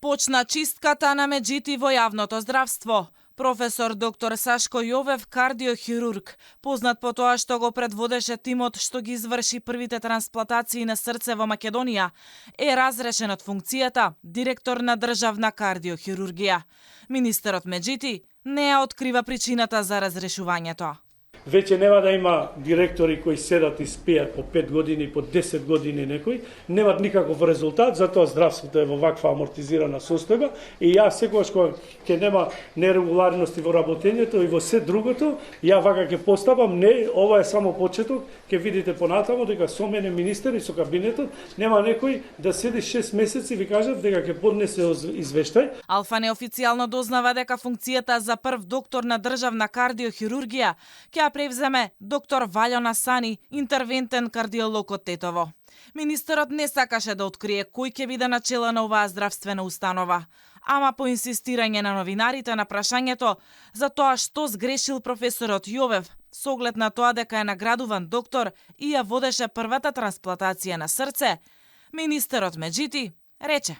Почна чистката на меѓите во јавното здравство. Професор доктор Сашко Јовев, кардиохирург, познат по тоа што го предводеше тимот што ги изврши првите трансплантации на срце во Македонија, е разрешен од функцијата директор на државна кардиохирургија. Министерот меѓути не ја открива причината за разрешувањето. Веќе нема да има директори кои седат и спијат по 5 години, по 10 години некои, немат никаков резултат, затоа здравството е во ваква амортизирана состојба и ја секогаш кога ќе нема нерегуларности во работењето и во се другото, ја вака ќе постапам, не, ова е само почеток, ќе видите понатамо дека со мене министер и со кабинетот нема некој да седи 6 месеци ви кажат дека ќе поднесе извештај. Алфа неофицијално дознава дека функцијата за прв доктор на државна кардиохирургија ќе превземе доктор Ваљо Насани, интервентен кардиолог од Тетово. Министерот не сакаше да открие кој ќе биде начела на оваа здравствена установа, ама по инсистирање на новинарите на прашањето за тоа што сгрешил професорот Јовев, со оглед на тоа дека е наградуван доктор и ја водеше првата трансплантација на срце, министерот меѓути рече: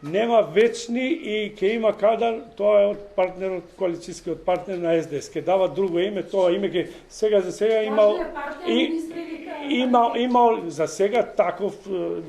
Нема вечни и ќе има кадар, тоа е од партнерот, коалицијскиот партнер на СДС. Ке дава друго име, тоа име ке сега за сега имал за сега таков,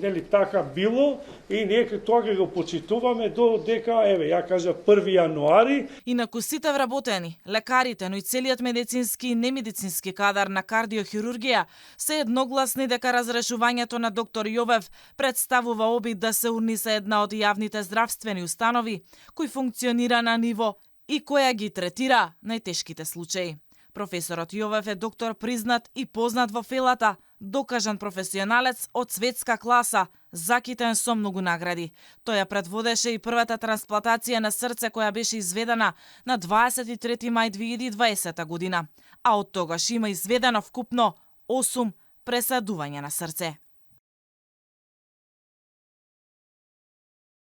нели така било и ние тоа ќе го почитуваме до дека, еве, ја кажа 1 јануари. Инаку сите вработени, лекарите, но и целиот медицински и немедицински кадар на кардиохирургија се едногласни дека разрешувањето на доктор Јовев представува обид да се урнисе една од јавните здравствени установи кој функционира на ниво и која ги третира најтешките случаи. Професорот Јовев е доктор признат и познат во фелата, докажан професионалец од светска класа, закитен со многу награди. Тој ја предводеше и првата трансплантација на срце која беше изведена на 23 мај 2020 година, а од тогаш има изведено вкупно 8 пресадувања на срце.